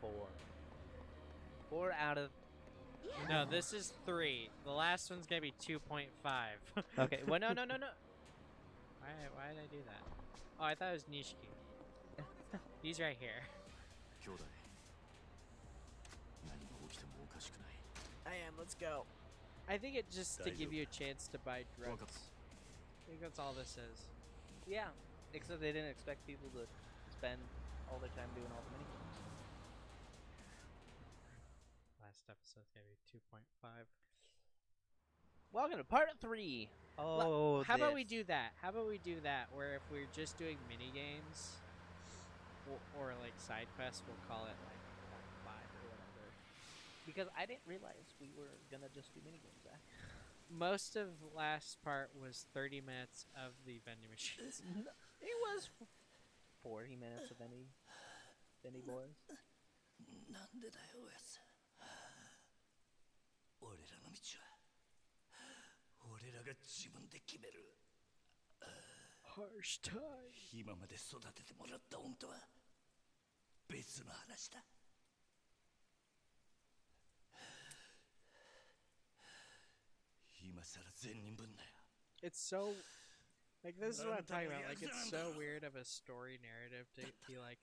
4. 4 out of... No, this is 3. The last one's gonna be 2.5. Okay, well, no. Why did I do that? Oh, I thought it was Nishiki. He's right here. I am, let's go. I think it's just to give you a chance to buy drugs. I think that's all this is. Yeah, except they didn't expect people to spend all their time doing all the minigames. Last episode's gonna be 2.5. Welcome to part 3. Oh, how about we do that? How about we do that? Where if we're just doing mini games or like side quests, we'll call it like 5 or whatever. Because I didn't realize we were gonna just do minigames, Zach. Most of last part was 30 minutes of the vending machines. It was 40 minutes of any boys. なんでだよ、おやつ。俺らの道は俺らが自分で決める。Harsh time. 今まで育ててもらった恩とは別の話だ。今さら善人分だよ。 It's so like this is what I'm talking about. Like it's so weird of a story narrative to be like,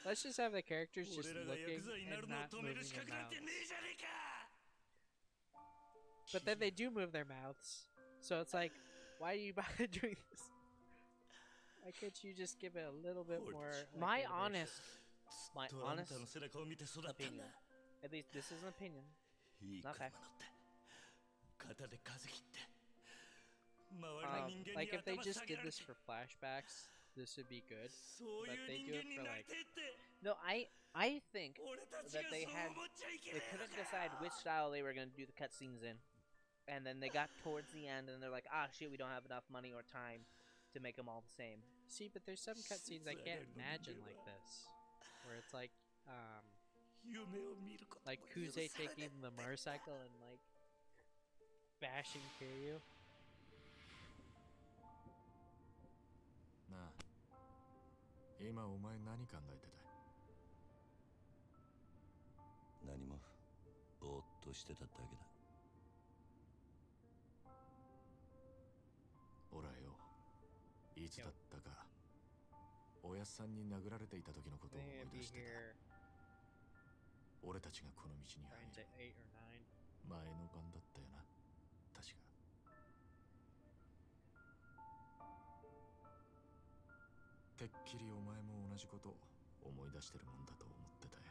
let's just have the characters just looking and not moving their mouths. But then they do move their mouths, so it's like, why are you bother doing this? Why can't you just give it a little bit more? Like, my motivation? honest opinion. At least this is an opinion. Not fact. Like if they just did this for flashbacks, this would be good. But they do it for like. No, I think that they couldn't decide which style they were gonna do the cutscenes in, and then they got towards the end and they're like, ah shit, we don't have enough money or time to make them all the same. See, but there's some cutscenes I can't imagine like this, where it's like Kuze taking the motorcycle and like bashing Kiryu. なあ、今お前何考えてた？何もぼーっとしてただけだ。おらよ、いつだったかおやっさんに殴られていた時のことを思い出してた。俺たちがこの道に入る前の晩だったよな、確か。てっきりお前も同じこと思い出してるもんだと思ってたよ。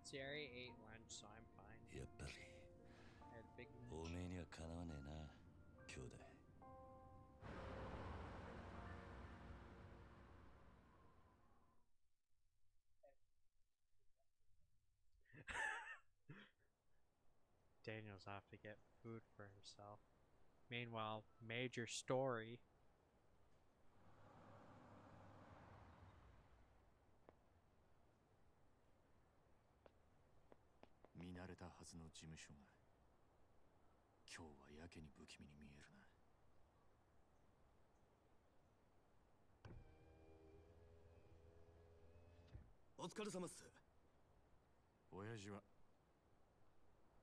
See, I already ate lunch, so I'm fine. やっぱり I had a big おめえにはかなわねえな、兄弟。Daniel's off to get food for himself. Meanwhile, major story.「見慣れたはずの事務所が今日はやけに不気味に見えるな。お疲れ様っす。親父は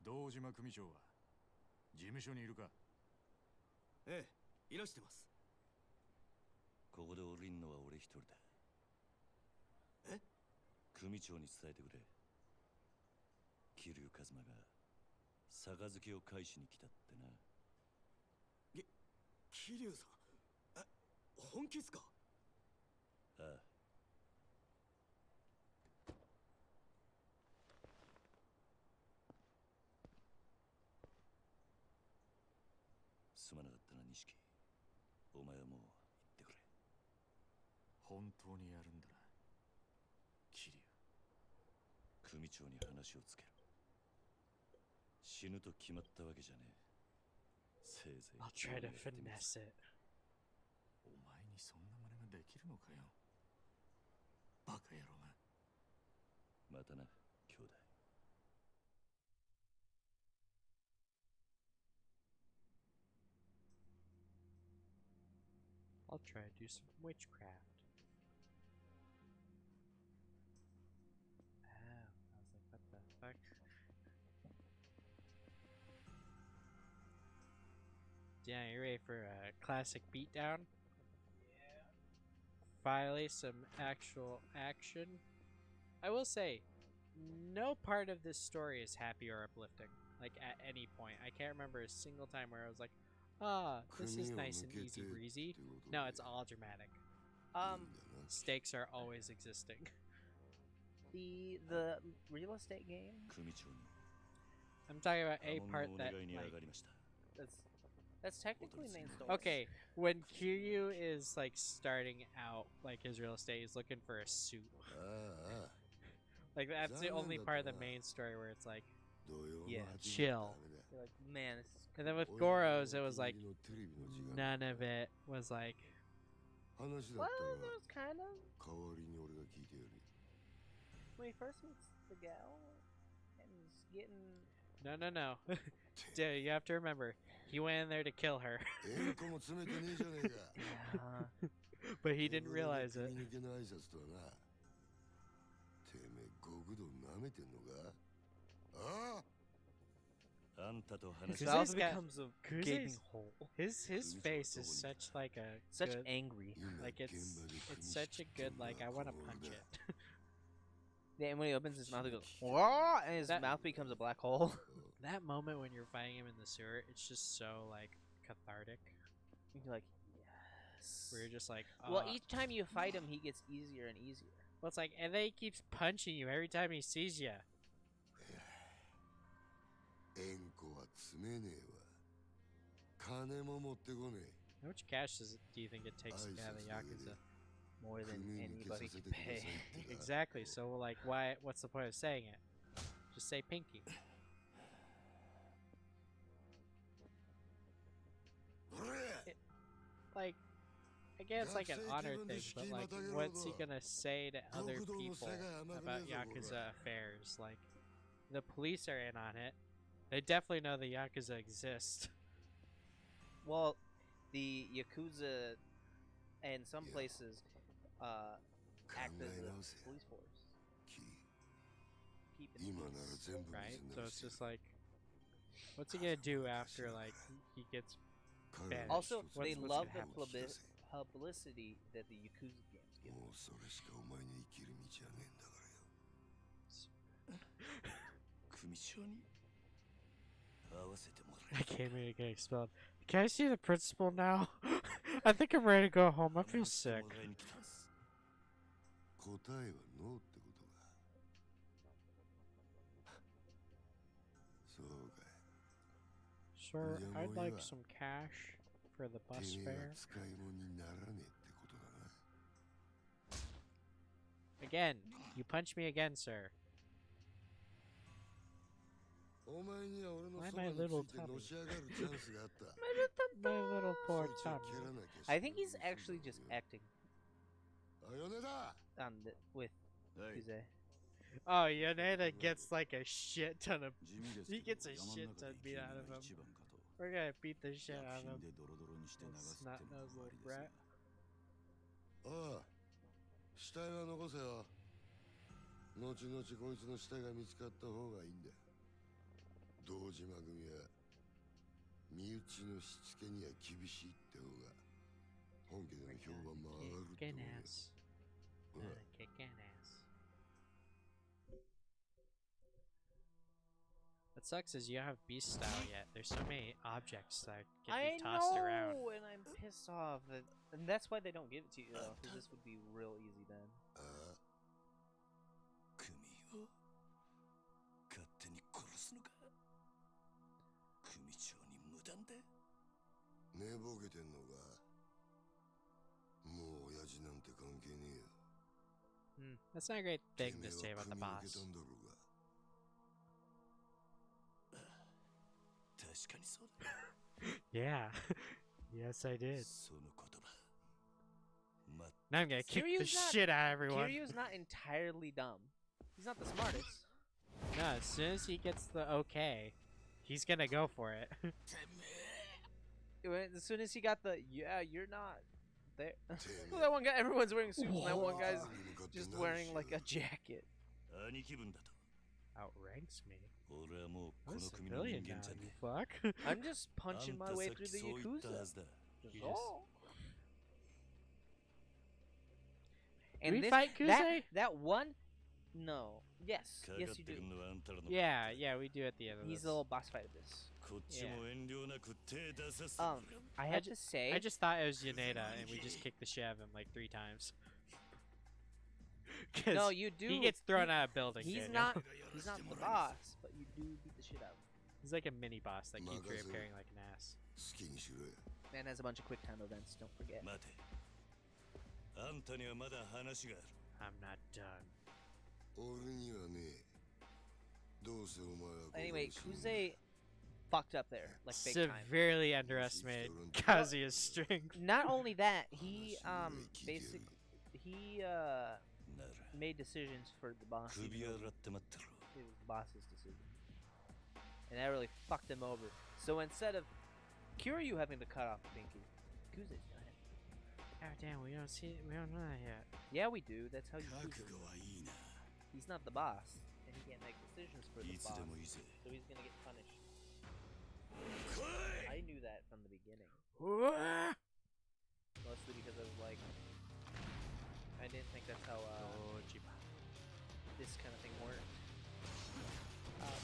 堂島組長は事務所にいるか？ええ、いらしてます。ここで降りんのは俺一人だ。え？組長に伝えてくれ。桐生一馬が杯を返しに来たってな。桐生さん、え、本気っすか？ああ。すまなかったな、錦。お前はもう行ってくれ。本当にやるんだな、桐生。組長に話をつける。死ぬと決まったわけじゃねえ。せいぜい I'll try to finesse it. お前にそんな真似ができるのかよ、バカ野郎が。またな、兄弟。I'll try to do some witchcraft. Oh, how's Yeah, you ready for a classic beatdown? Finally, some actual action. I will say, no part of this story is happy or uplifting. Like, at any point. I can't remember a single time where I was like, this is nice and easy breezy. No, it's all dramatic. Stakes are always existing. The real estate game. 組長に I'm talking about 破 a 門 part のお that, 願いに上 like, がりました That's technically main story. okay, when Kiryu is, like, starting out, like, his real estate, he's looking for a suit. ああ Like, that's the only part of the main story where it's like, yeah, chill. You're like, man, this is And then with Goro's, it was like, none of it was like, 話だった well, ら there was kind of 代わりに俺が聞いてやる when he first meets the gal and he's getting. no. Dude, you have to remember, he went in there to kill her. 円弧も詰めてねえじゃねえか But he didn't realize it. 首抜けの挨拶とはなてめえ極道舐めてんのかあああんたと His 話 His が mouth face got- becomes a Kuze's- gaping hole. His face is such like a Such good, angry. like it's such a good like I want to punch it. Yeah, and when he opens his mouth, he goes, "Whoa!" and his That- mouth becomes a black hole. That moment when you're fighting him in the sewer, it's just so like cathartic. You're like, yes. Where you're just like, Well, each time you fight him, he gets easier and easier. well, it's like, and then he keeps punching you every time he sees you. 円弧は詰めねえわ金も持ってこね How much cash do you think it takes to get out of the Yakuza? More than Community anybody gets can us pay. a- Exactly. So like, why? What's the point of saying it? Just say Pinky. えほれ Like, I guess like an honor thing, but like, what's he gonna say to other people about Yakuza affairs? Like, the police are in on it. They definitely know the Yakuza exist. Well, the Yakuza and some Yeah. places act 考 as え the 直せ police force. キ Keeping 今なら peace. 全部 Right? 水 So 流 it's して just like, what's he gonna do after like he gets? 彼ら bad. の Also, 一つ they 'What's love gonna the happen? publicity that the Yakuza games give. もうそれしかお前に生きる道はねえんだからよ組長に会わせてもら I え can't really get expelled. Can I see the principal now? I think I'm ready to go home. I feel sick. もらいに来たんす答えはノーってことかそうか Sir, Yeah, I'd well, like yeah. some cash for the い bus てめえは fare. 使い物にならねえってことだな Again, you punch me again, sir. お前には俺の Why そ my ばにつ little いて tummy? のし上がるチャンスがあった My little そ poor いつを tummy. 蹴らなきゃ I think he's そんな actually こと just ねえよ acting あ米だ with はい Yakuza. Oh, Yoneda gets like a shit ton of. 地味です He けど gets a 山の shit 中 ton で beat 生きる out の of が him. 一番かと We're gonna beat the shit 薬 out of 品 him. でドロドロにして流すっての Snot-nosed も little 終わり brat. ですがああ死体は残せよ後々こいつの死体が見つかった方がいいんだ堂島組は身内のしつけには厳しいって方が本家での評判も上がるって思 Kicking うよ ass. ほら Kicking ass. What sucks is you don't have beast style yet. There's so many objects that can I be tossed know, around. and I'm pissed off. And that's why they don't give it to you, though, because this would be real easy then. ああ組を勝手に殺すのか組長に無断で寝ぼけてんのかもう親父なんて関係ねえよ That's not a great て thing めえ to say は about the 組抜け boss. たんだろうが確かにそうだ Yeah. Yes, I did. その言葉ま Now I'm gonna kick the Kiryu's not- shit out of everyone. Kiryu's not entirely dumb. He's not the smartest. No, as soon as he gets the okay, he's gonna go for it. てめえ As soon as he got the, yeah, you're not there. てめ Well, え that one guy, everyone's wearing suits, and that one guy's に向かって just 何 wearing し like や a jacket. 兄貴分だと outranks me. 俺はもう I'm こ a の組の人 civilian 間 now, じゃね you え fuck. I'm just あ punching ん my た way さっ through き the そう言ったは Yakuza. ずだ That's You just- all. Do we this, fight Kuze? that one? No. Yes. かか Yes, っ you て do. くんのはあんたらの Yeah, yeah, we do at the end of He's this. the little boss fight of this. こっちも遠慮なく手出させて I I have to say, I just thought it was Yaneda, and we just kicked the shit out of him like 3 times. 'Cause no, you do. he gets thrown out of building. He's Daniel. not. He's not the boss, but you do beat the shit out of him. He's like a mini boss that keeps reappearing like an ass. 好きにしろよ And has a bunch of quick time events. Don't forget. 待てあんたにはまだ話がある I'm not done. 俺にはねどうせお前はここ Anyway, に死ぬんだ Kuze fucked up there, like big time. Severely underestimated Kazuya's strength. Not only that, he basically he なら made decisions for the boss. 首洗って待ってろ It was the boss's decision, and that really fucked him over. So instead of Kiryu having to cut off the pinky, Kuze's gonna have to. Oh damn, we don't know that yet. Yeah, we do. That's how you 覚 do it. 悟はいいな He's not the boss, and he can't make decisions for the いつ boss. でもいいぜ So he's gonna get punished. I knew that from the beginning, mostly because of like I didn't think that's how this kind of thing worked.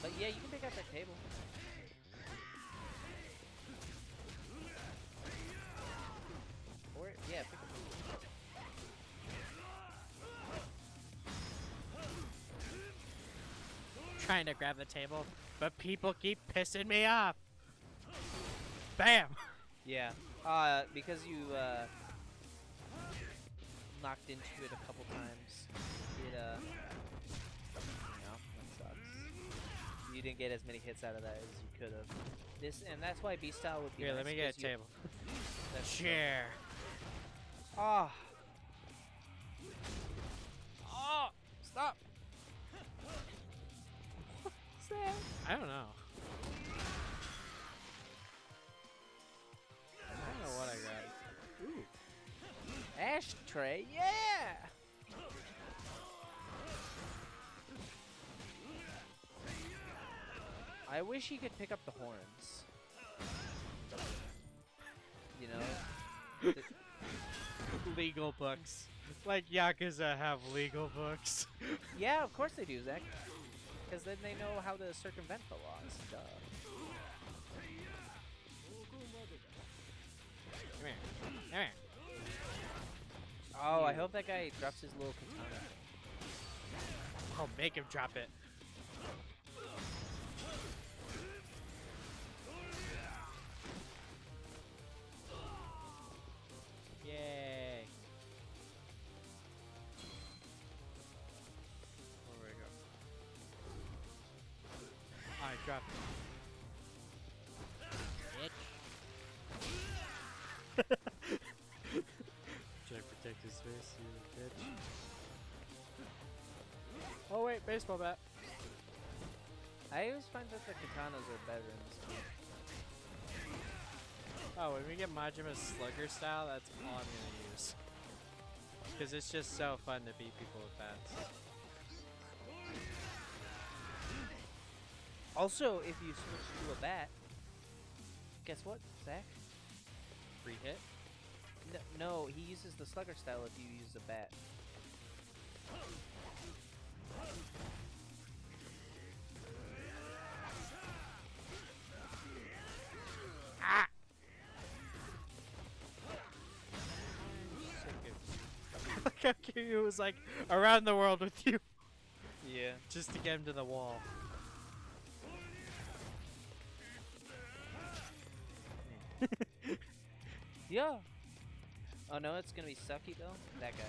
But yeah, you can pick up that table. Or yeah, pick up the table. Trying to grab the table, but people keep pissing me off. Bam! Yeah. Because you knocked into it a couple times. It that sucks. You didn't get as many hits out of that as you could have. That's why B style would be. Here, nice, let me get 'cause a table. Chair. Ah. Oh, stop. What's that? I don't know. I don't know what I grabbed. Ooh. Ashtray, yeah. I wish he could pick up the horns. You know? Legal books. Like Yakuza have legal books. Yeah, of course they do, Zach. Because then they know how to circumvent the laws. Duh. Come here. Come here. Oh, I hope that guy drops his little katana. Oh, make him drop it. Yay. Where we go? I dropped it. Try to protect his face, you bitch. Oh wait, baseball bat. I always find that the katanas are better in this game. Oh, when we get Majima's Slugger style, that's all I'm gonna use. Because it's just so fun to beat people with bats. Also, if you switch to a bat, guess what, Zach? Free hit? No, he uses the slugger style if you use a bat. Ah! Like how Kiryu was like around the world with you Yeah. just to get him to the wall. Yeah. Oh no, it's gonna be sucky though. That guy.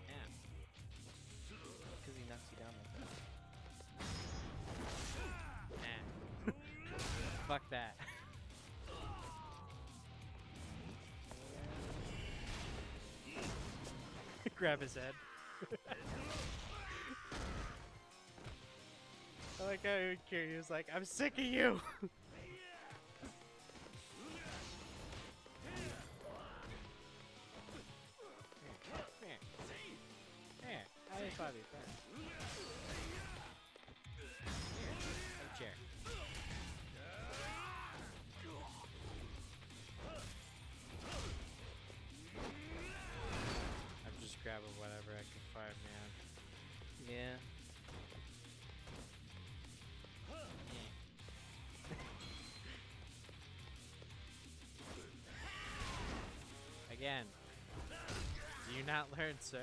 Yeah. Because he knocks you down like that. Nah. Fuck that. Grab his head. I like how Kiryu's like, I'm sick of you! There, I just Bobby, back. Have a chair. I'm just grabbing whatever I can find, man. Yeah. Again. Do you not learn, sir?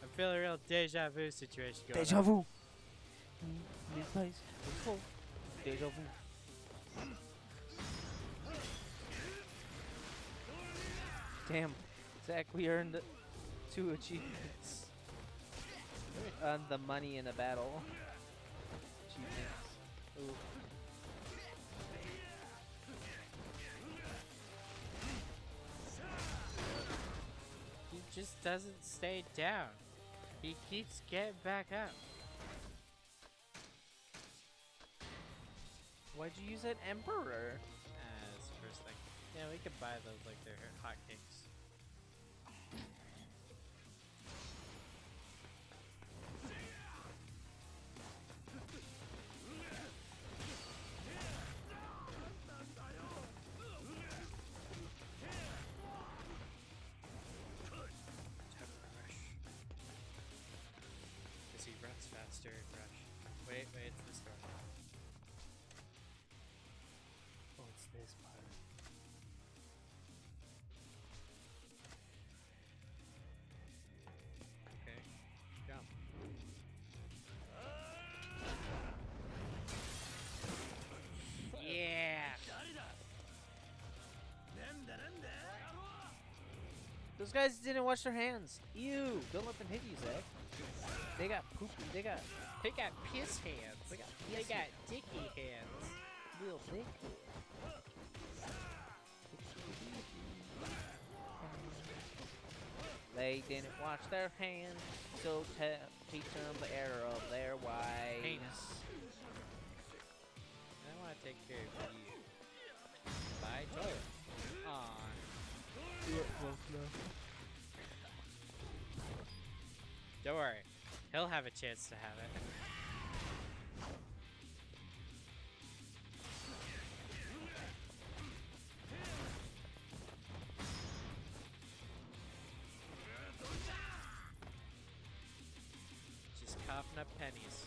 I'm feeling a real deja vu situation going Deja on. vu. This place is full. Deja vu. Damn, Zach, we earned 2 achievements. On the money in the battle. Achievements. Ooh. He just doesn't stay down. He keeps getting back up. Why'd you use an emperor? That's the first thing. Yeah, we could buy those like they're hotcakes. Because he runs faster in Rush. Wait, it's this door. Oh, it's this part. Okay, jump. Yeah! Those guys didn't wash their hands. Ew! Don't let them hit you, Zach. They got poopy. They got piss hands. They got They piss got dicky hands. real big. They didn't wash their hands, so teach them the error of their ways. Heinous. I want to take care of you. Bye, toilet. Aw. Don't worry. He'll have a chance to have it. Just coughing up pennies.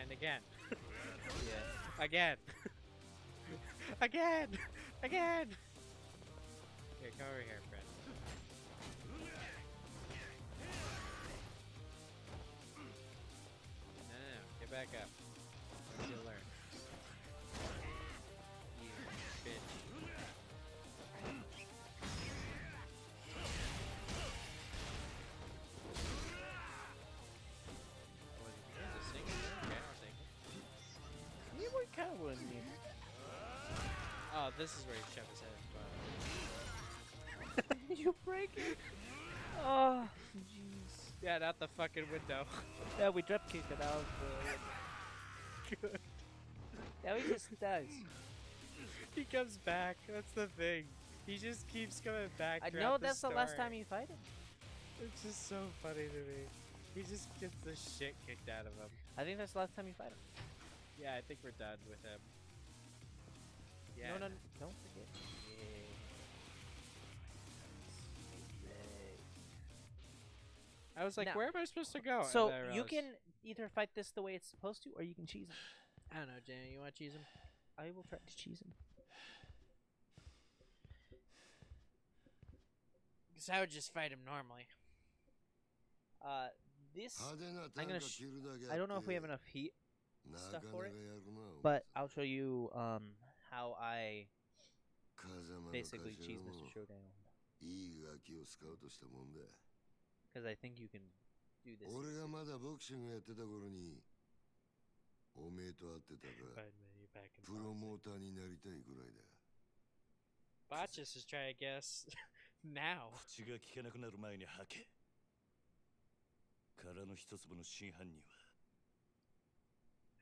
And again. Yeah. Again. Again. Again. Here, come over here, friend. No, get back up. You'll learn. You bitch. Was you guys just singing? Okay, I'll take it. You were kind of winning. Oh, this is where he shoved his head. You break it. Oh, jeez. Yeah, not the fucking window. Yeah, we drop kicked it out. Good. Yeah, he just does. He comes back. That's the thing. He just keeps coming back. I throughout know the that's the last story. time you fight him. It's just so funny to me. He just gets the shit kicked out of him. I think that's the last time you fight him. Yeah, I think we're done with him. Yeah. No, don't forget. I was like, Now- where am I supposed to go? So And then I you realized- can either fight this the way it's supposed to, or you can cheese him. I don't know, Danny. You want to cheese him? I will try to cheese him. Because I would just fight him normally. This 派手な I'm 短 gonna 歌切るだけ I don't know if we have あって enough heat, な stuff かな for か it, やるな but I'll show you how I 風間の basically 頭 cheese も Mr. Showdown, いいガキをスカウトしたもんだ because I think you can do this. 俺がまだボクシングやってた頃におめえと会ってたが Find menu back in プロモーターになりたいぐらいだ Botches is trying to guess now. 口が聞けなくなる前に吐け殻の一粒の真犯人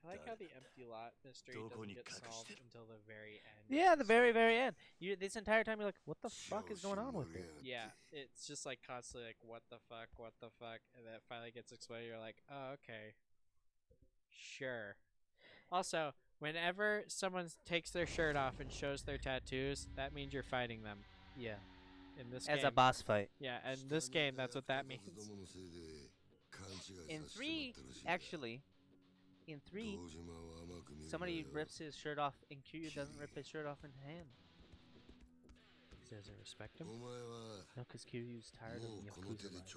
は I like how the empty lot mystery doesn't get solved until the very end. Yeah, the very, very end. You this entire time you're like, what the fuck is going on with it? Yeah, it's just like constantly like, what the fuck, and then it finally gets explained. You're like, oh, okay, sure. Also, whenever someone takes their shirt off and shows their tattoos, that means you're fighting them. Yeah. In this As game, a boss fight. yeah, and this game, that's what that means. In 3, actually, in 3, somebody rips his shirt off and Kiryu doesn't rip his shirt off in him. He doesn't respect him. No, because Kiryu's tired of Yakuza life.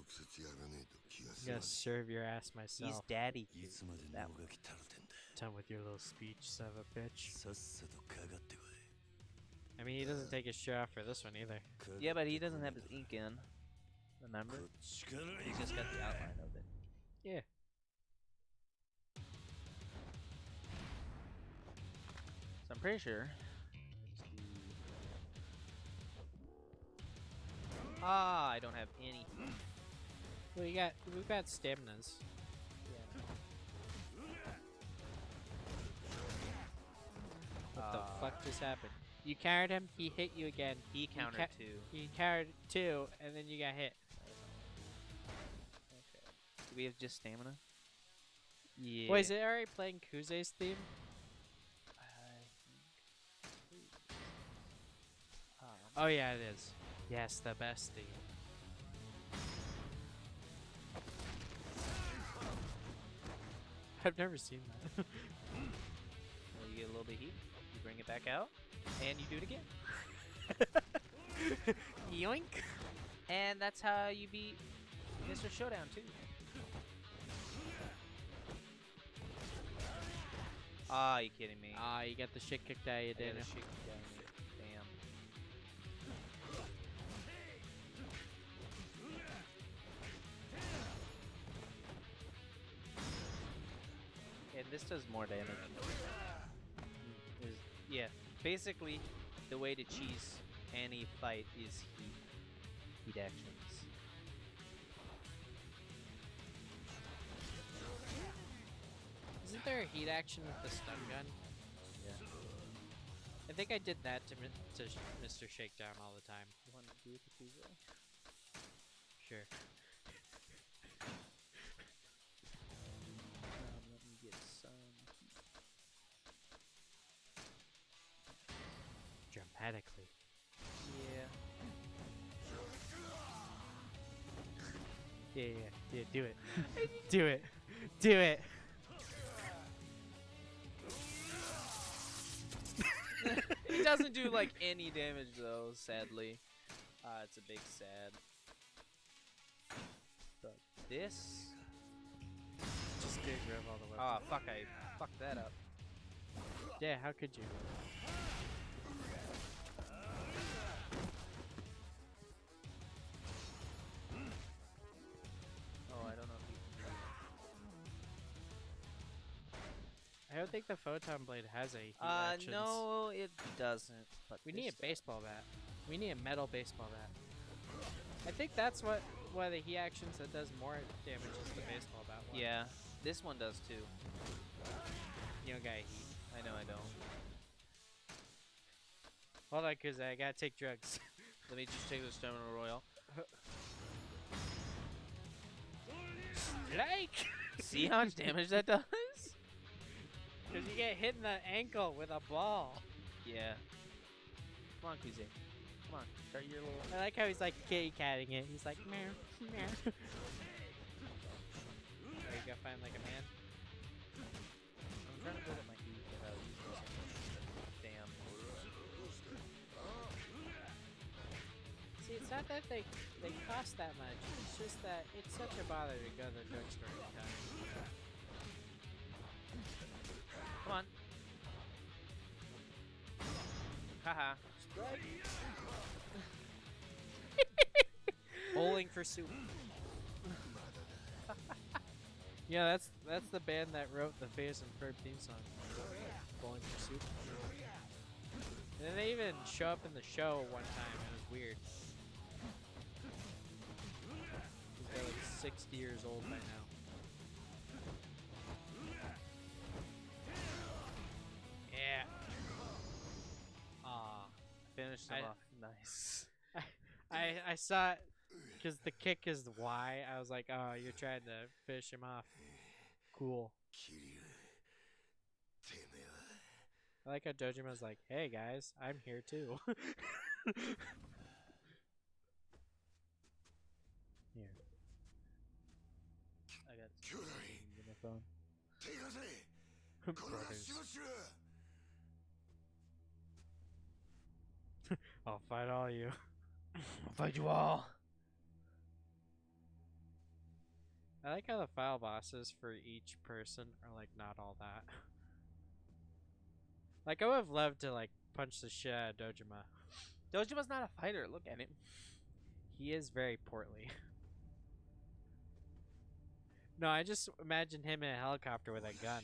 I'm gonna serve your ass myself. He's daddy. That Done with your little speech, son of a bitch. I mean, he doesn't take his shirt off for this one either. Yeah, but he doesn't have his ink in. Remember? He's just got the outline of it. Yeah. So I'm pretty sure. Ah, I don't have any. Well, we've got staminas. What the fuck just happened? You countered him, he hit you again. He countered too. You countered 2, and then you got hit. Okay. Do we have just stamina? Yeah. Wait, is it already playing Kuze's theme? Oh yeah, it is. Yes, the best theme. I've never seen that. Well, you get a little bit of heat, you bring it back out, and you do it again. Yoink! And that's how you beat Mr. Showdown too. Ah, you kidding me? Ah, you got the shit kicked out of you, didn't you? Damn. And this does more damage. Yeah, basically, the way to cheese any fight is heat actions. Isn't there a heat action with the stun gun? Yeah. I think I did that to Mr. Shakedown all the time. You want to do it with Yakuza? Sure. Let me get some heat. Dramatically. Yeah. Yeah, do it. Do it. Do it. He doesn't do like any damage though, sadly. It's a big sad. But this. Just get rid of all the Ah, weapons. fuck! I fucked that up. Yeah, how could you? Oh, I don't know if you can do I don't think the photon blade has a heat that. actions. No, it doesn't. But We this need a baseball bat. We need a metal baseball bat. I think that's what one of the heat actions that does more damage is the baseball bat one. Yeah, this one does too. You don't got heat. I know I don't. Hold on, cause I gotta take drugs. Let me just take the Stamina Royal. Like, See how much damage that does? cause you get hit in the ankle with a ball. Yeah. Come on, Kuze. Come on, start your little. I like how he's like kitty catting it. He's like meow, meow. There you go, find like a man. I'm trying to build up my heat without using this. Damn. See, it's not that they cost that much. It's just that it's such a bother to go to the drugstore every time. Come on. Haha. Bowling for soup. Yeah, that's the band that wrote the Phineas and Ferb theme song. Bowling for soup. And then they even show up in the show one time. It was weird. They're like 60 years old by now. Finished them I- off nice. I saw it because the kick is the Y. I was like, oh, you're trying to finish him off. Cool. 桐生てめえは I like how Dojima's like, hey guys, I'm here too. Here. I got 兄弟 on my phone. 手貸せこの Brothers. 始末しろ I'll fight all you. I'll fight you all. I like how the file bosses for each person are like not all that. Like I would have loved to like punch the shit out of Dojima. Dojima's not a fighter. Look at him. He is very portly. No, I just imagine him in a helicopter with a gun.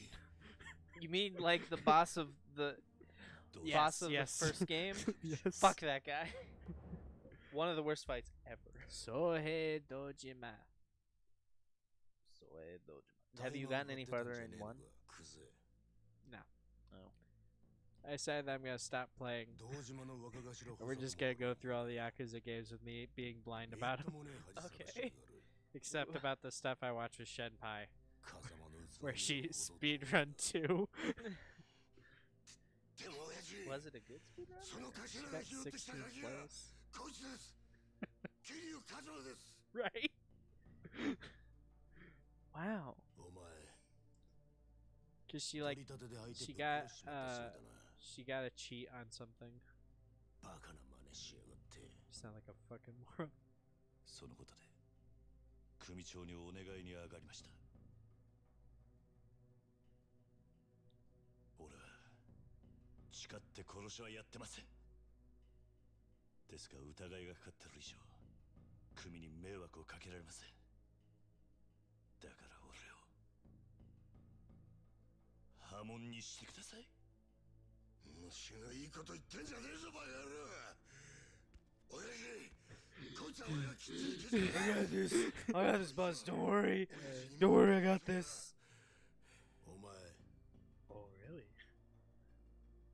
You mean like the boss of the boss of yes. the first game? Yes. Fuck that guy. One of the worst fights ever. Sohei Dojima. Have you gotten any farther in one? No. Oh. I said that I'm gonna stop playing. And we're just gonna go through all the Yakuza games with me being blind about them. Okay. Except about the stuff I watch with Shenpai, where she speedrun 2. Was it a good speedrun? その頭She が got 拾って 16 きたガキが plays. こいつです桐生一郎です Right? Wow. お前 Cause she 取 like り立てで相手 she ぶっ殺 got しちまったそうだな she got a cheat on something. バカな真似しやがって You sound like a fucking moron. そのことで組長にお願いに上がりました。俺は誓って殺しはやってません。ですが疑いがかかってる以上組に迷惑をかけられません。だから俺を破門にしてください。虫がいいこと言ってんじゃねえぞバカ野郎親父こいつは俺がきっちり I got this. I got this, boss. Don't worry. Don't worry. I got this. お前 Oh really?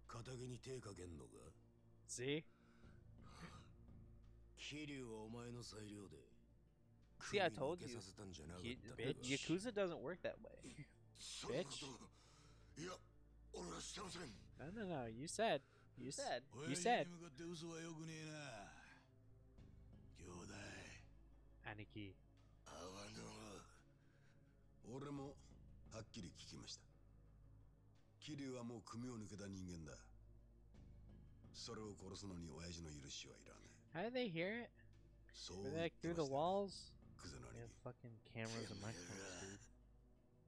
肩毛に手かけんのか See? 桐生はお前の裁量で See, I told 首に you. 負けさせたんじゃなかっ He, たか Yakuza doesn't work that way. そんなこといや俺はしてません No, no, no. You said. You said. You said. 親父に向かって嘘はよくねえな兄弟 Aniki. あわの俺もはっきり聞きました桐生はもう組を抜けた人間だそれを殺すのに親父の許しはいらない How did they hear it? そう Were 言 they っ like て through ま the した walls? クズの They 兄 have 貴 fucking cameras and microphones, dude.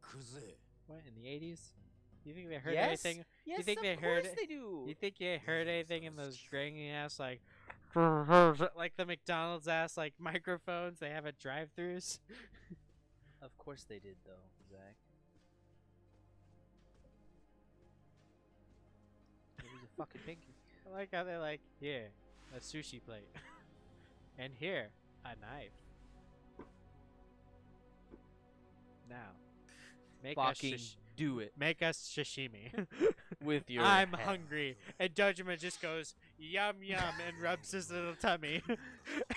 クズ What in the 80s? You think they heard Yes. anything? Yes, think of they heard course it? they do. You think they heard anything in those dranging ass like the McDonald's ass like microphones they have at drive-throughs? Of course they did, though, Zach. It was a fucking pinky. I like how they're like, here, a sushi plate, and here, a knife. Now, make Fucking us do it make us sashimi. with your. I'm head. hungry, and Dojima just goes yum yum and rubs his little tummy,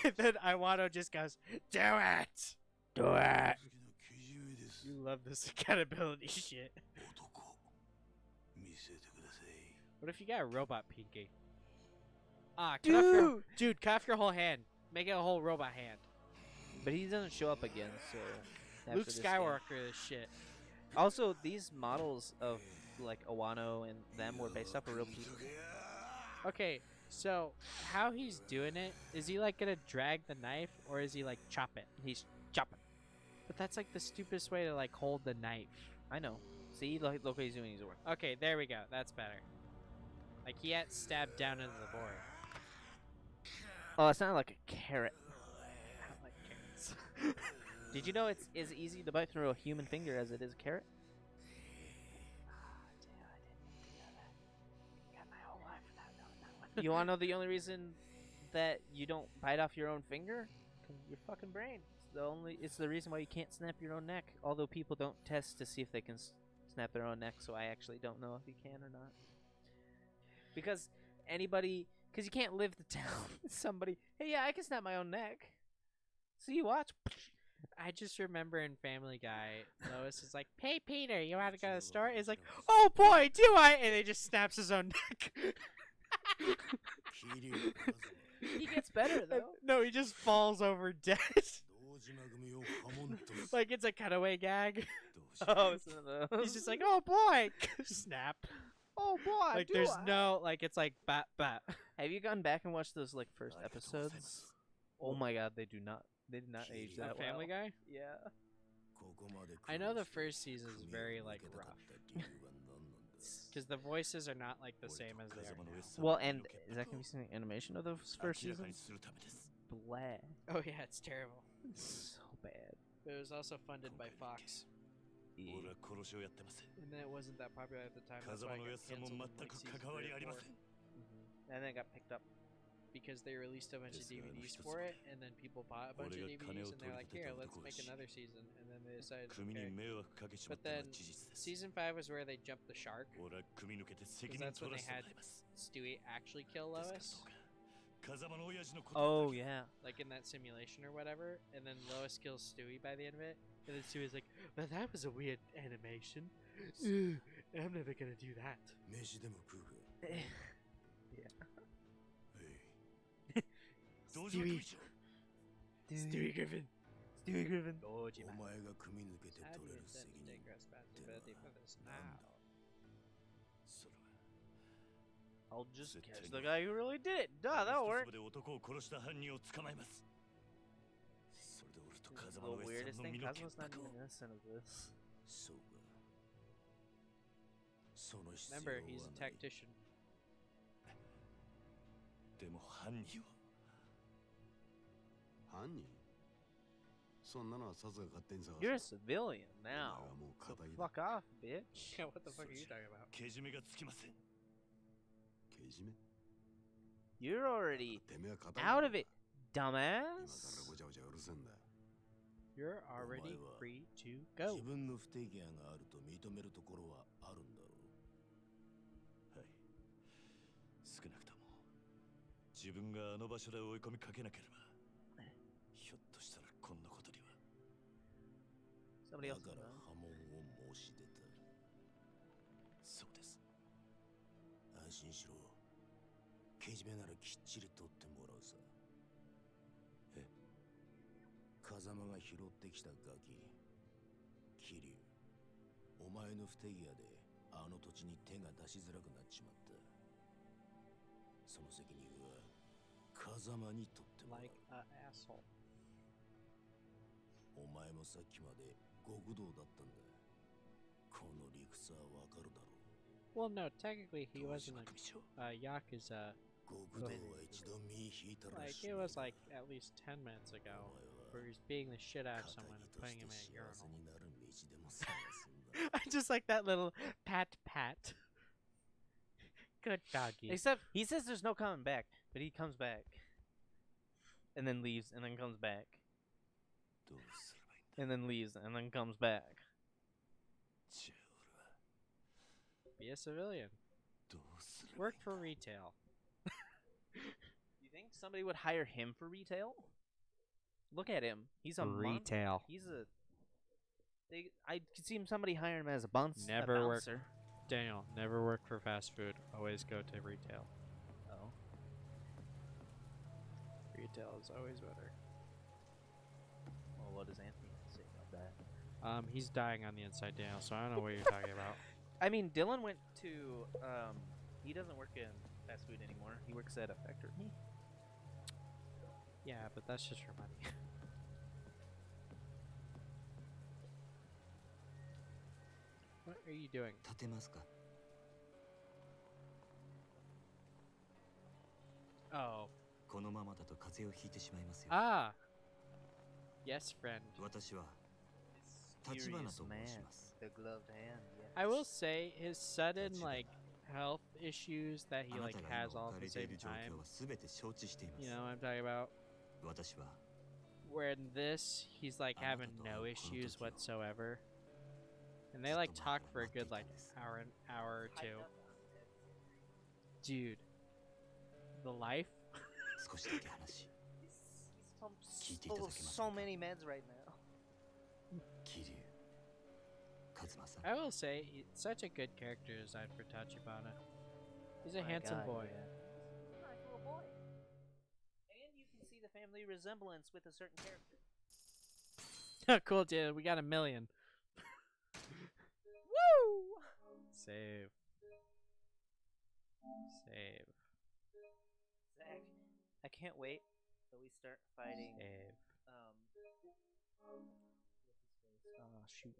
and then Iwano just goes, "Do it, do it." You love this accountability shit. 男見せてください What if you got a robot pinky? Ah, cut off your, dude, cut off your whole hand. Make it a whole robot hand. But he doesn't show up again, so. after Luke this game. Skywalker, this shit. Also, these models of like Awano and them were based off of real people. Okay, so how he's doing it, is he like gonna drag the knife or is he like chop it? He's chopping. But that's like the stupidest way to like hold the knife. I know. See, look what he's doing. He's working. Okay, there we go. That's better. Like he had stabbed down into the board. Oh, it sounded like a carrot. I don't like carrots. Did you know it's as easy to bite through a human finger as it is a carrot? You want to know the only reason that you don't bite off your own finger? 'Cause your fucking brain. It's the reason why you can't snap your own neck. Although people don't test to see if they can snap their own neck, so I actually don't know if you can or not. Because anybody Because you can't live to tell somebody, hey, yeah, I can snap my own neck. So you watch. I just remember in Family Guy, Lois is like, "Hey Peter, you want to go to the store?" He's like, "Oh boy, do I!" And he just snaps his own neck. He gets better, though. No, he just falls over dead. Like it's a cutaway gag. Oh, it's one of those. He's just like, "Oh boy," snap. oh, boy, Like do there's I. no, like it's like bat bat. Have you gone back and watched those, like, first episodes? Oh my god, they did not age that Family well. Guy. Yeah. I know the first season is very like rough. Because the voices are not like the same as they are now. Well, and is that going to be some animation of those first seasons? Blah. Oh yeah, it's terrible. So bad. But it was also funded by Fox, Yeah. and then it wasn't that popular at the time. That's why it got canceled in, like, season 3 or 4. And then it got picked up. Because they released a bunch of DVDs for it, and then people bought a bunch of DVDs, and they're like, "Here, let's make another season." And then they decided, okay. But then season 5 was where they jumped the shark, because that's when they had Stewie actually kill Lois, Oh, yeah. like in that simulation or whatever. And then Lois kills Stewie by the end of it, and then Stewie's like, "Well, that was a weird animation. I'm never gonna do that." Stewie Griffin. Stewie Griffin. How do you intend to take responsibility for this now? I'll just catch the guy who really did it. Duh, that'll work. The weirdest thing, Kazuma's not even innocent of this. Remember, he's a tactician. You're a civilian now. So fuck off, bitch. Yeah, what the fuck are you talking about? You're already out of it, dumbass. You're already free to go. 少なくとも自分があの場所で追い込みかけなければひょっとしたらこんなことには Somebody else. だから波紋を申し出たそうです安心しろけじめならきっちり取ってもらうさえ風間が拾ってきたガキ桐生お前の不手際であの土地に手が出しづらくなっちまったその責任は風間に取ってもらう Like an asshole. お前もさっきまで極道だったんだこの理屈はわかるだろう Well, no, technically he wasn't a Yakuza. 極道は一度身引いたら Like, しい it was like at least 10 minutes ago where he's beating the shit out of someone and putting him in a urinal. になる道でも探すんだ I just like that little pat pat. Good doggy. Except he says there's no coming back, but he comes back, and then leaves, and then comes back, どうすればいいんだ and then leaves, and then comes back. じゃあ俺は Be a civilian. どうすればい Work for retail. You think somebody would hire him for retail? Look at him. He's a Retail. He's a. I could see somebody hiring him as a bouncer. Never work. Daniel, never work for fast food. Always go to retail. Oh. Retail is always better. Well, what does Anthony have to say about that? He's dying on the inside, Daniel, so I don't know what you're talking about. I mean, Dylan went to. He doesn't work in fast food anymore. He works at a factory. Yeah, but that's just for money. What are you doing? 立てますか Oh. このままだと風邪をひいてしまいますよ Ah! Yes, friend. 私は Mysterious 立花と申 man. します The gloved hand. Yes. I will say his sudden, like, health issues that あ he, な like, たが has 今 all 置か at れ the てい same る状 time. 況は全て承知していま You す know what I'm talking about? 私は Where in this, he's, like, having no issues whatsoever. And they, like, talk for a good, like, hour or two. Dude. the life. 少しだけ話 He's full of so many meds right now. 桐生勝正 I will say, it's such a good character design for Tachibana. He's a My handsome God, boy. yeah. He's a nice little boy. And you can see the family resemblance with a certain character. Cool, dude. We got 1 million. Woo! Save. Save. Zach, I can't wait till we start fighting. Save. Oh shoot!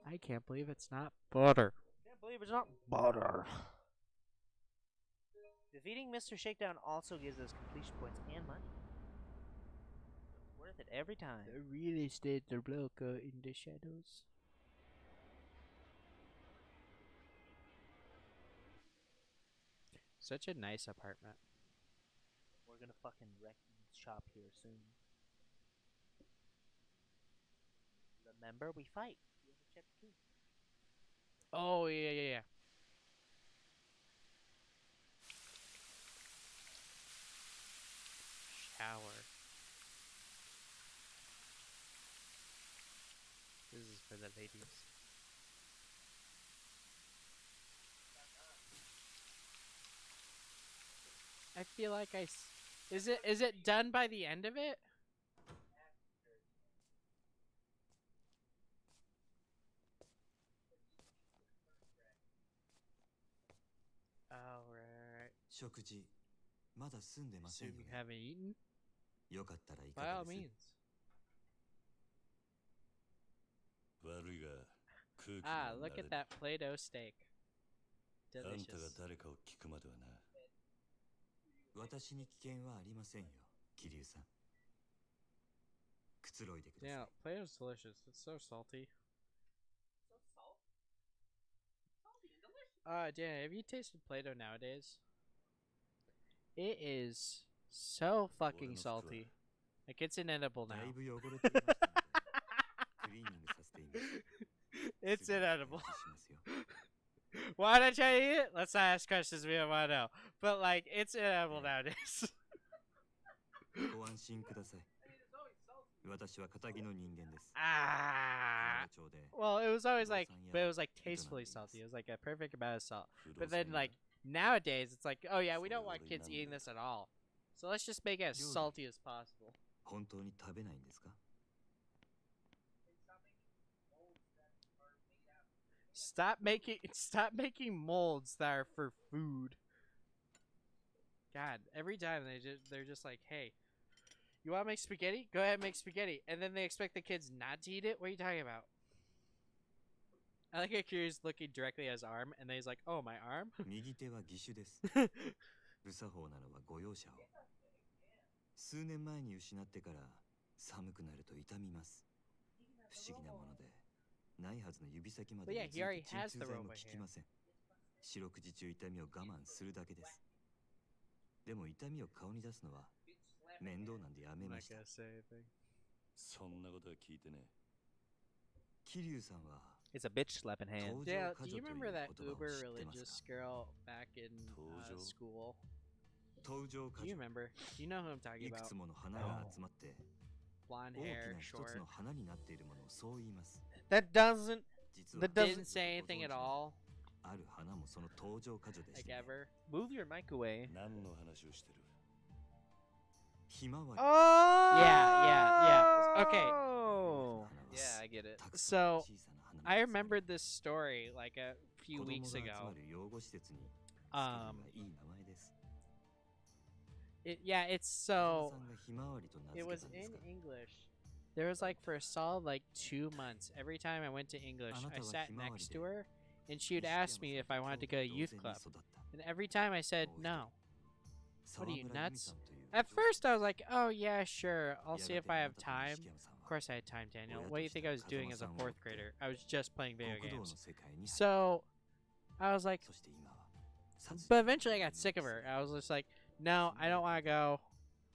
I can't believe it's not butter. Can't believe it's not butter. Defeating Mr. Shakedown also gives us completion points and money. It's worth it every time. The real estate broker in the shadows. Such a nice apartment. We're gonna fucking wreck the shop here soon. Remember, we fight. You have to check the key. Oh, yeah. Shower. This is for the ladies. I feel like is it done by the end of it? Oh, right. 食事まだ済んでませ So んよ you ね haven't eaten? よかったらいか By が all です means. 悪いが空気 Ah, が look 慣れ at ない that Play-Doh steak. あんたが Delicious. 誰かを聞くまではな私に危険はありませんよ桐生さんくつろいでください Yeah, Play-Doh's delicious. It's so salty. So salt. Salty and delicious. Dan, have you tasted Play-Doh nowadays? It is so fucking salty. Like, it's inedible だ now. いぶ汚れていましたのでクリーニングさせています It's すぐにお inedible. 返ししますよ Why did I try to eat it? Let's not ask questions we don't want to know. But, like, it's inedible nowadays. ご安心ください 私は堅気の人間です Ah. 熊野町で Well, it was always like, 不動産屋 but it was like を営んでい tastefully ます salty. It was like a perfect amount of salt. 不動 But 産 then, 屋 like, nowadays, it's like, oh yeah, we don't それ want 俺 kids なんだ eating this at all. So let's just make it as 料理 salty as possible. 本当に食べないんですか Stop making molds that are for food. God, every time they're just like, hey, you want to make spaghetti? Go ahead and make spaghetti. And then they expect the kids not to eat it? What are you talking about? I like how Kiryu's looking directly at his arm, and then he's like, oh, my arm? 右手は義手です無作法なのはご容赦を数年前に失ってから寒くなると痛みます不思議なものでないはずの指先まで But yeah, 根 he 付い already て鎮 has 痛 the 剤 robot も効きません四六時中痛みを我慢するだけですでも痛みを顔に出すのは面倒なんでやめ I'm ま not した gonna say anything. そんなことは聞いてね桐生さんは It's a bitch slapping hand. Told- Yeah, Tojo do you Kajo remember that という言葉を uber 知ってますか？ religious girl back in Tojo? school? 登場 Do 過 you 剰 remember? Do you know who I'm talking いく about? つもの花が集まって Blonde 大き hair, な一つ short. の花になっているものをそう言います That doesn't. 実は That doesn't- Didn't say anything at all, ある花もその登場過剰でし like た、ね、 ever. Move your mic away. 何の話をしてるひまわり Oh. Yeah. Okay. 花は Yeah, I get it. たくさんの So, 小さな花に I 集まり remembered this story like a 子 few 供 weeks が集 ago. まる養護施設につけるの Um, がいい名前です yeah, it's 風間 so. さんがひまわりと名 It 付け was たんです in か English. There was like for a solid like 2 months. Every time I went to English, I sat next to her, and she would ask me if I wanted to go to youth club. And every time I said no. What are you, nuts? At first, I was like, "Oh yeah, sure. I'll see if I have time." Of course, I had time, Daniel. What do you think I was doing as a 4th grader? I was just playing video games. So, I was like, そして今は殺 but eventually, I got sick of her. I was just like, "No, I don't want to go.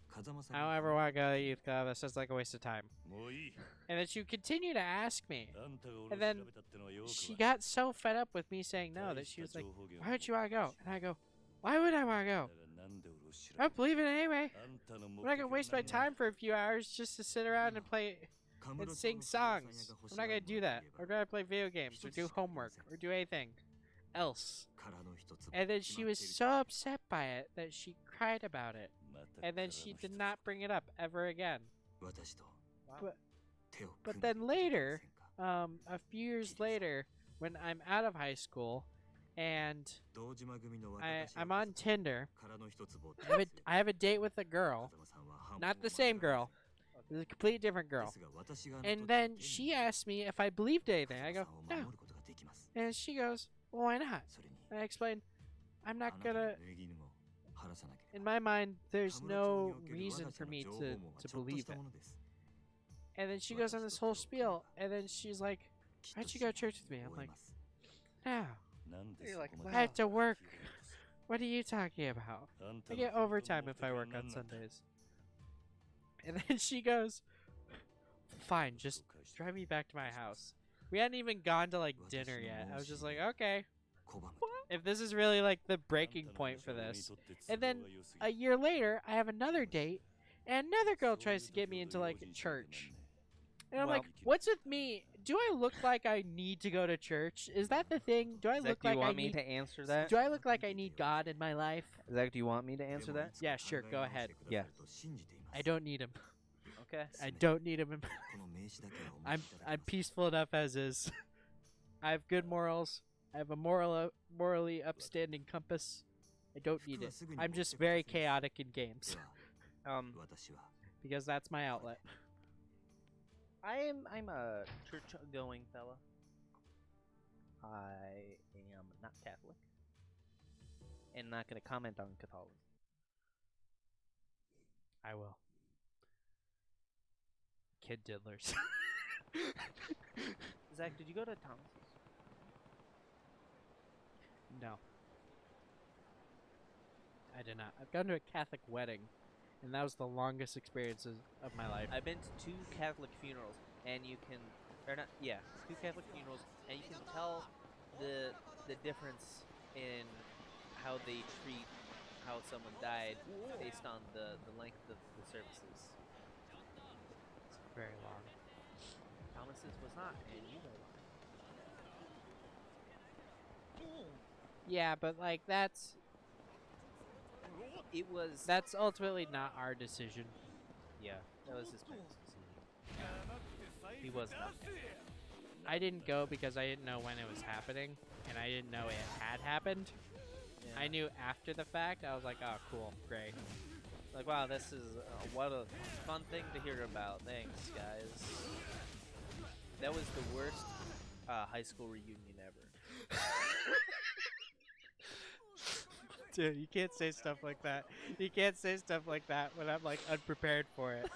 風間さん I don't ever want to go to youth club. That's just like a waste of time." もういい And then she would continue to ask me. あんたが And 俺を then 調べたってのはよく She わかる got so fed up with me saying no that she was like, "Why don't you want to go?" And I go, Why would I want to go? I don't believe in it anyway. I'm not gonna waste my time for a few hours just to sit around and play and sing songs. I'm not gonna do that. Or gonna play video games or do homework or do anything else. And then she was so upset by it that she cried about it. And then she did not bring it up ever again. But then later, a few years later, when I'm out of high school and I'm on Tinder, I have a date with a girl, not the same girl, it's a completely different girl. And then she asked me if I believed anything. I go, no. And she goes, well, why not? And I explained, I'm not gonna. In my mind, there's no reason for me to believe it. And then she goes on this whole spiel, and then she's like, why don't you go to church with me? I'm like, no. You're like, I have to work. What are you talking about? I get overtime if I work on Sundays. And then she goes, fine, just drive me back to my house. We hadn't even gone to like dinner yet. I was just like, okay. If this is really like the breaking point for this. And then a year later, I have another date, and another girl tries to get me into like church. And I'm like, what's with me? Do I look like I need to go to church? Is that the thing? Do I Zach, look do you like want I me need to answer that? Do I look like I need God in my life? Zach, do you want me to answer that? Yeah, sure, go ahead. Yeah. I don't need him. Okay. I don't need him. I'm peaceful enough as is. I have good morals. I have a morally upstanding compass. I don't need it. I'm just very chaotic in games. Because that's my outlet. I'm a church going fella. I am not Catholic. And not gonna comment on Catholicism. I will. Kid diddlers. Zach, did you go to Thomas's? No. I did not. I've gone to a Catholic wedding, and that was the longest experiences of my life. I've been to 2 Catholic funerals, and you can, or not, yeah, 2 Catholic funerals, and you can tell the difference in how they treat how someone died based on the length of the services. It's very long. Thomas's was not, and you know why. Yeah, but like that's ultimately not our decision. Yeah, that was his parents' decision. He was not Catholic. I didn't go because I didn't know when it was happening, and I didn't know it had happened. Yeah. I knew after the fact. I was like, oh, cool, great. Like, wow, this is what a fun thing to hear about. Thanks, guys. That was the worst high school reunion ever. Dude, you can't say stuff like that. You can't say stuff like that when I'm like unprepared for it.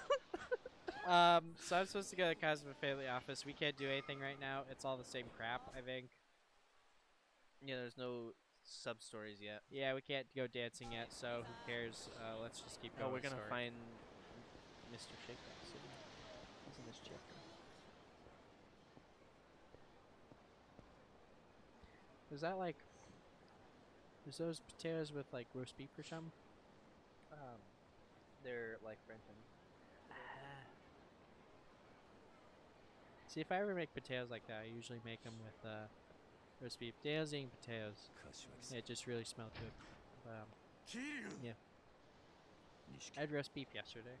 So I'm supposed to go to the Cosmo Family office. We can't do anything right now. It's all the same crap, I think. Yeah, there's no sub stories yet. Yeah, we can't go dancing yet, so who cares? Let's just keep going. Oh, we're gonna find Mr. Shakedown soon. He's in this chapter. Is that like? Is those potatoes with like roast beef or something? They're like French onions. See, if I ever make potatoes like that, I usually make them with roast beef. Daniel's eating potatoes. Yeah, it just really smelled good. Yeah. I had roast beef yesterday.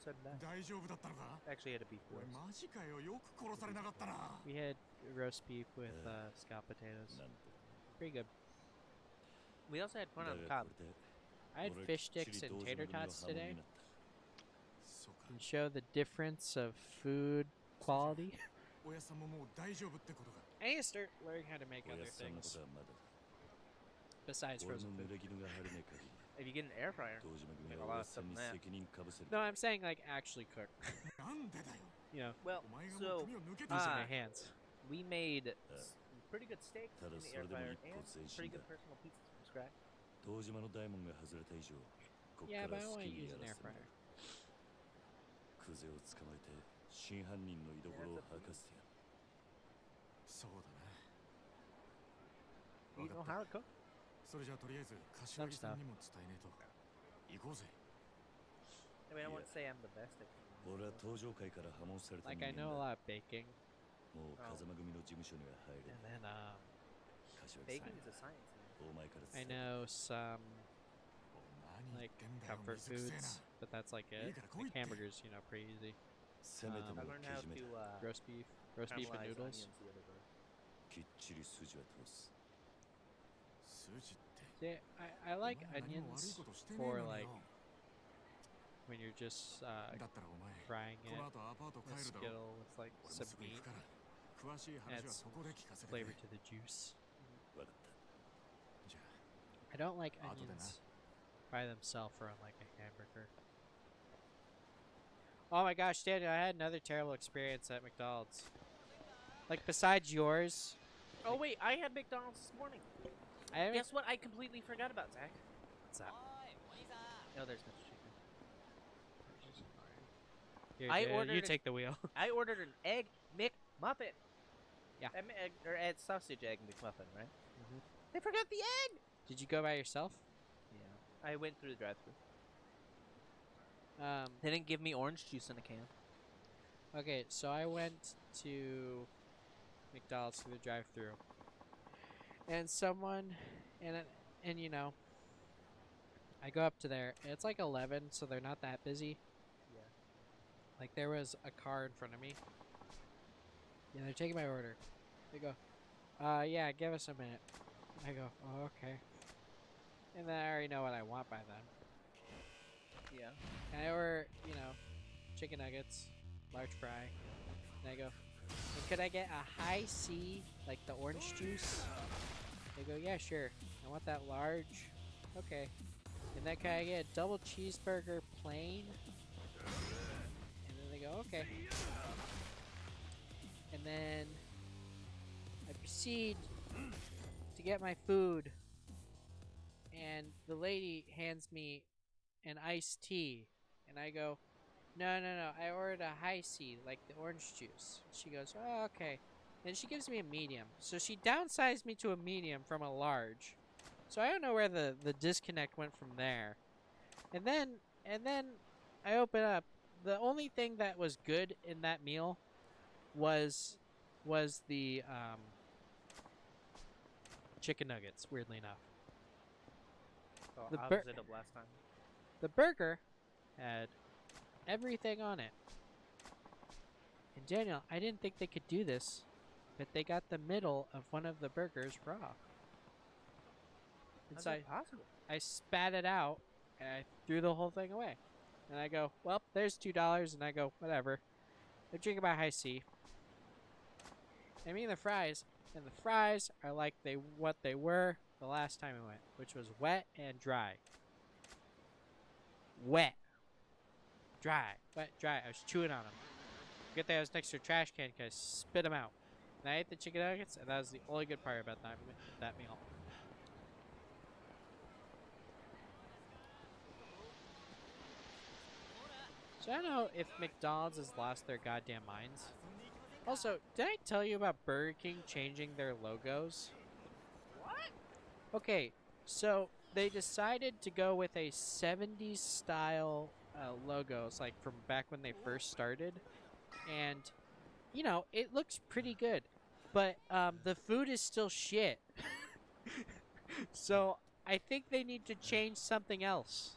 So did I. Actually had a beef roast. We had roast beef with scalloped potatoes. Pretty good. We also had corn on the cob. I had fish sticks and tater tots today. And show the difference of food quality. I need to start learning how to make other things besides frozen food. If you get an air fryer, make a lot of stuff in that. No, I'm saying like actually cook. You know, well, so using my hands. We made pretty good steaks in the air fryer and pretty good personal pizzas from scratch. Yeah, but I want to use an air fryer. You know how to cook? それじゃとりあえず柏木さんにも伝えねえと。行こうぜ。 I mean, I wouldn't say I'm the best at 俺は登場会から破門された Like 人 I 間 know a だ。 lot of baking, もう風間組の事務所には入れ and ない。 then 柏木さん baking is a science. Man. お前から I 伝えて。 know some 何言 like ってんだよ、 comfort 水くせえな。 foods, but that's like it. いいから来いっ Like て。 hamburgers, you know, pretty easy. せめて I も learned け how じめだ。 to Roast beef and caramelize noodles. onions the other day. きっちり筋は通す。筋って。 See, I like お前は何も悪い onions ことしてねえ for のに like よ。 when you're just だったらお前 frying この it 後アパート with 帰るだろ。 Skittle with like 俺も some すぐ行 meat, くから詳しい話 add は some そこで聞かせてく flavor れ。 to the juice. わかった。じゃ I don't like Other than onions by themselves for on like a hamburger. Oh my gosh, Daniel, I had another terrible experience at McDonald's. Like besides yours, Oh wait, I had McDonald's this morning. I haven't. Guess what? I completely forgot about Zach. What's that? Oh, there's Mr. Chicken. Here, I Daniel, you ordered it- take the wheel. I ordered an egg McMuffin. Yeah. Or egg sausage egg McMuffin, right? Mhm. They forgot the egg. Did you go by yourself? Yeah. I went through the drive-thru. Um. They didn't give me orange juice in a can. Okay, so I went to McDonald's through the drive-thru, and someone, and you know, I go up to there, and it's like 11, so they're not that busy. Yeah. Like there was a car in front of me. Yeah, they're taking my order. They go, yeah, give us a minute. I go, oh, okay. And then I already know what I want by then. Yeah. And I order, you know, chicken nuggets, large fry. And I go, and could I get a high C, like the orange juice? They go, yeah, sure. I want that large. Okay. And then can I get a double cheeseburger plain? And then they go, okay. And then I proceed to get my food. And the lady hands me an iced tea. And I go, no, I ordered a high C, like the orange juice. She goes, oh, okay. Then she gives me a medium. So she downsized me to a medium from a large. So I don't know where the disconnect went from there. And then I open up. The only thing that was good in that meal was the chicken nuggets, weirdly enough. So The opposite of last time. The burger had everything on it. And Daniel, I didn't think they could do this, but they got the middle of one of the burgers raw. And How's so that possible? I spat it out and I threw the whole thing away. And I go, well, there's $2. And I go, whatever. They're drinking my high C. I mean the fries. And the fries are like what they were the last time we went, which was wet and dry. Wet. Dry. Wet, dry. I was chewing on them. Good thing I was next to a trash can because I spit them out. And I ate the chicken nuggets, and that was the only good part about that meal. So I don't know if McDonald's has lost their goddamn minds. Also, did I tell you about Burger King changing their logos? What? Okay, so they decided to go with a 70s style logo. It's like from back when they first started. And, you know, it looks pretty good. But the food is still shit. So I think they need to change something else.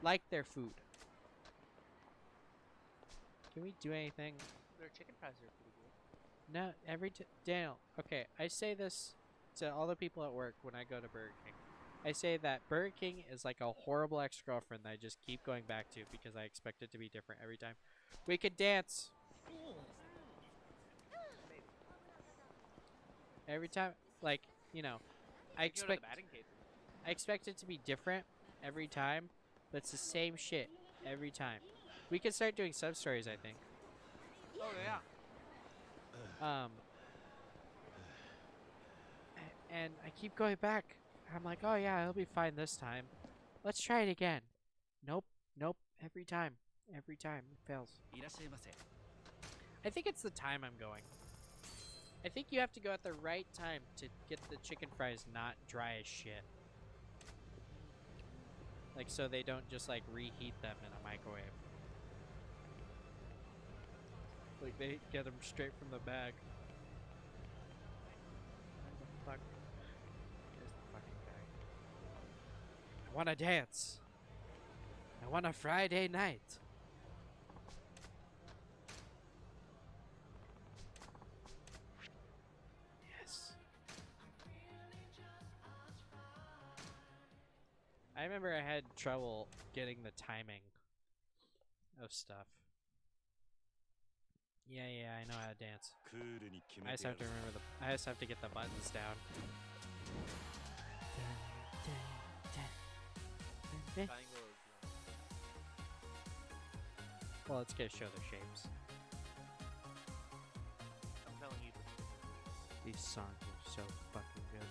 Like their food. Can we do anything? Their chicken fries are pretty good. No, Daniel, okay, I say this to all the people at work when I go to Burger King. I say that Burger King is like a horrible ex-girlfriend that I just keep going back to because I expect it to be different every time. We could dance. Every time, like, you know, I Go to the expect batting cage. it to be different every time, but it's the same shit every time. We could start doing sub-stories, I think. Oh yeah. And I keep going back. I'm like, oh yeah, it'll be fine this time. Let's try it again. Nope. Every time it fails. I think it's the time I'm going. I think you have to go at the right time to get the chicken fries not dry as shit. Like, so they don't just, like, reheat them in a microwave. Like, they get them straight from the bag. Where the fuck is the fucking guy? I wanna dance. I want a Friday night. Yes. I remember I had trouble getting the timing of stuff. Yeah, I know how to dance. I just have to remember I just have to get the buttons down. Triangle is Well, let's go show the shapes. I'm telling you. These songs are so fucking good.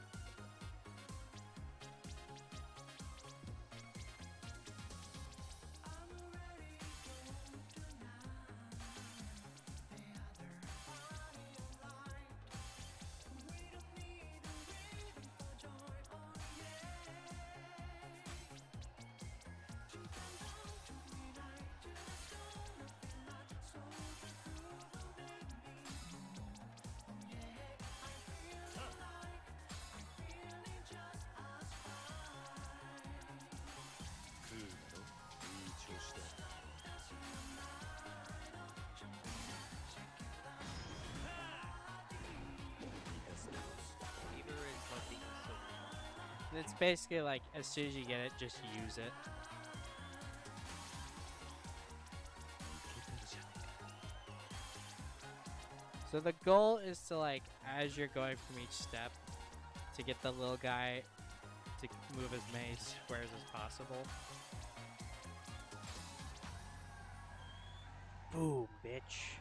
Fever is like the And it's basically like, as soon as you get it, just use it. So the goal is to, like, as you're going from each step, to get the little guy to move as many squares as possible. Boom, bitch.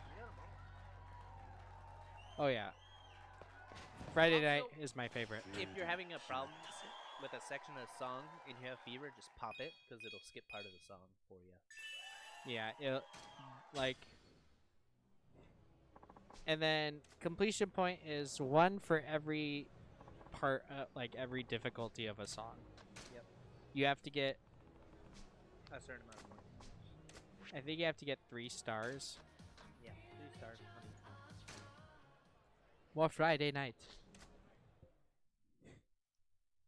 Oh yeah. Friday Also, night is my favorite. If you're having a problem with a section of the song and you have fever, just pop it because it'll skip part of the song for you. Yeah, it, like, and then completion point is one for every part, like every difficulty of a song. Yep. You have to get, A certain amount of points. I think you have to get 3 stars. Yeah, 3 stars on each one. Well, Friday night.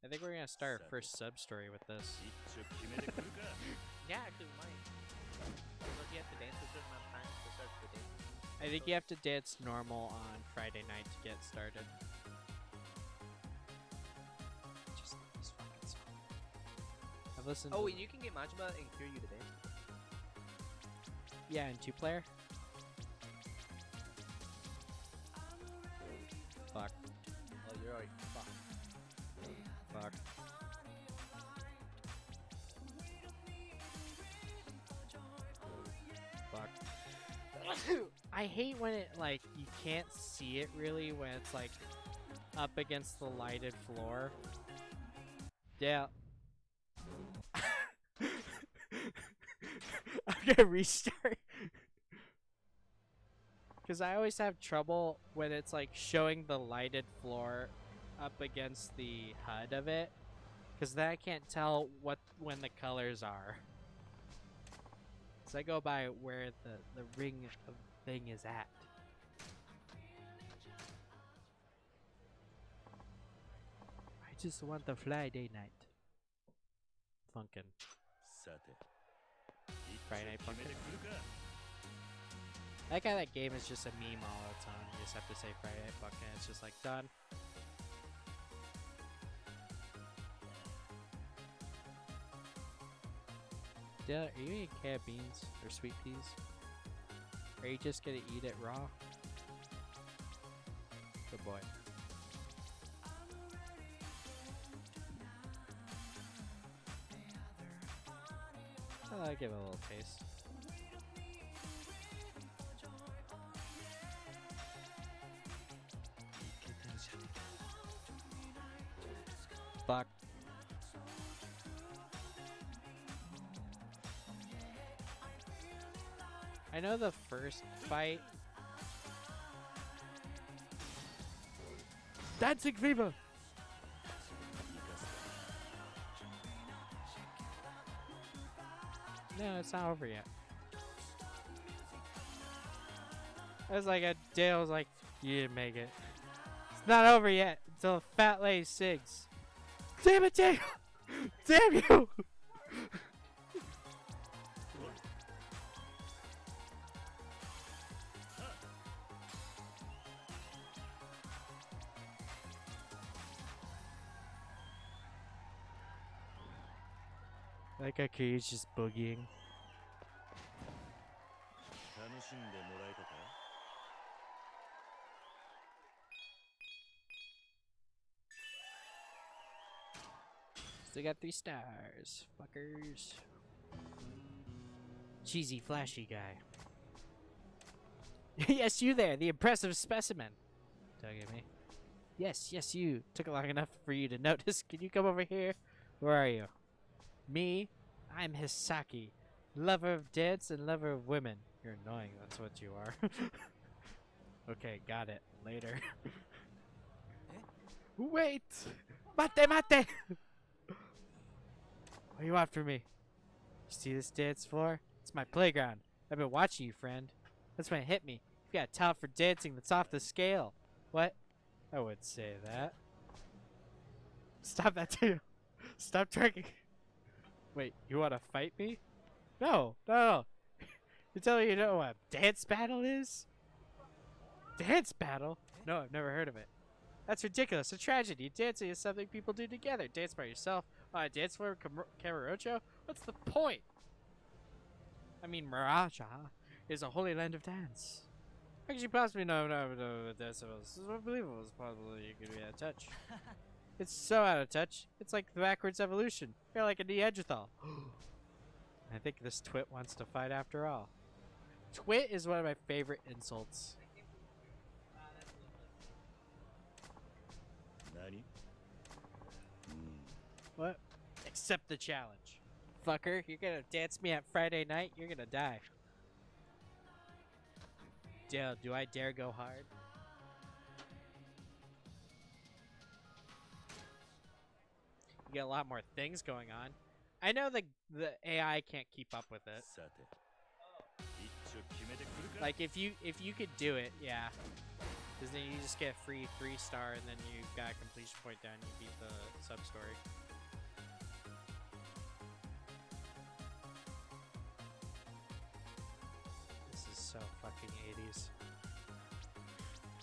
I think we're gonna start our first sub story with this. Yeah, actually, we might. Don't you have to dance a certain amount of time to start the dance? I think you have to dance normal on Friday night to get started. Just love this fucking song. I've listened. Oh, to and you can get Majima and cure you to dance. yeah, in 2-player. Fuck. Oh, you're already fucked. Fuck. Fuck. I hate when it, like, you can't see it really when it's, like, up against the lighted floor. Yeah. I'm gonna restart. Because I always have trouble when it's, like, showing the lighted floor up against the HUD of it. Because then I can't tell when the colors are. So I go by where the ring of thing is at. I just want the Friday night. Funkin'. Friday night funkin'. I like how that game is just a meme all the time. You just have to say Friday night funkin'. It's just like done. Dylan, are you eating canned beans or sweet peas? Are you just gonna eat it raw? Good boy. I'll give it a little taste. Fuck. I know the first fight. Dancing Fever! No, it's not over yet. I was like, Dale was like, you didn't make it. It's not over yet until Fat Lady sings. Damn it, Dale! Damn you! Like a Kiryu's just boogieing. 楽しんでもらえたか Still got 3 stars. Fuckers. Cheesy, flashy guy. Yes, you there, the impressive specimen. Don't get me. Yes, yes, you. Took long enough for you to notice. Can you come over here? Where are you? Me? I'm Hisaki. Lover of dance and lover of women. You're annoying, that's what you are. Okay, got it. Later. Wait! Mate, mate! What do you want from me? You see this dance floor? It's my playground. I've been watching you, friend. That's when it hit me. You've got a talent for dancing that's off the scale. What? I wouldn't say that. Stop that too. Stop twerking. Wait, you want to fight me? No, no, no. You tell me you know what a dance battle is? Dance battle? No, I've never heard of it. That's ridiculous. A tragedy. Dancing is something people do together. Dance by yourself on a dance floor, Kamurocho? What's the point? I mean, Maraja is a holy land of dance. How could you possibly know that's unbelievable? It's possible you could be out of touch. It's so out of touch. It's like the backwards evolution. You're like a Neanderthal. I think this twit wants to fight after all. Twit is one of my favorite insults. 何 What? Accept the challenge. Fucker, you're gonna dance me at Friday night? You're gonna die. Dale, do I dare go hard? You get a lot more things going on. I know the AI can't keep up with it. さて一丁決めてくるか Like if you could do it, yeah. Because then you just get free 3-star and then you got a completion point down and you beat the sub-story. This is so fucking 80s.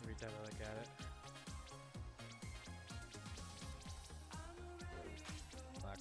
Every time I look at it. Fuck.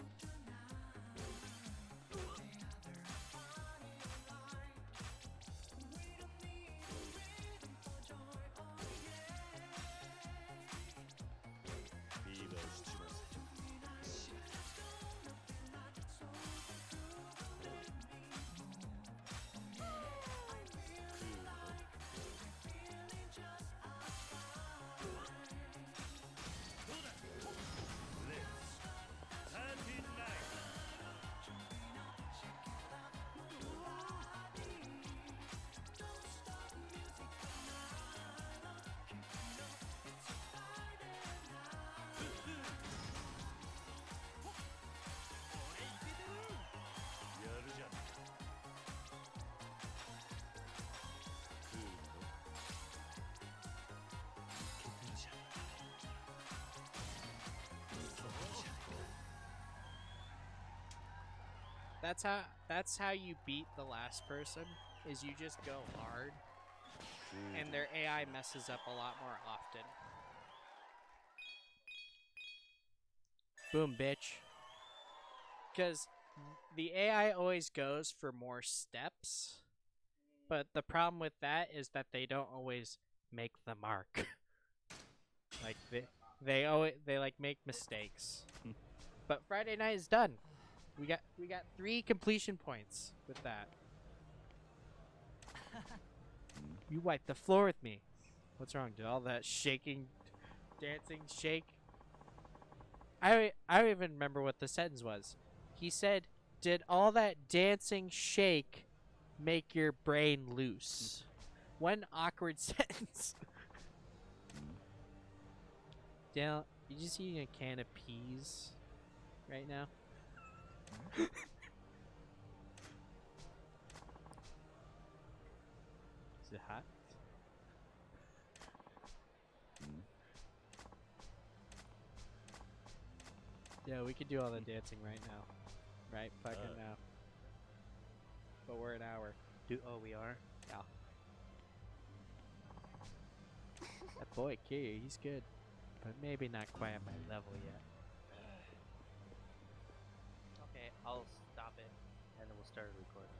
That's how you beat the last person, is you just go hard and their AI messes up a lot more often. Boom, bitch. Because the AI always goes for more steps, but the problem with that is that they don't always make the mark. Like they like make mistakes. But Friday night is done. We got 3 completion points with that. You wiped the floor with me. What's wrong? Did all that shaking, dancing, shake? I don't even remember what the sentence was. He said, "Did all that dancing shake make your brain loose?" One awkward sentence. Dale, you just eating a can of peas right now? Is it hot? Yeah, we could do all the dancing right now. Right fucking now. But we're an hour. We are? Yeah. That boy, Key, he's good. But maybe not quite at my level yet. Okay, I'll stop it, and then we'll start a recording.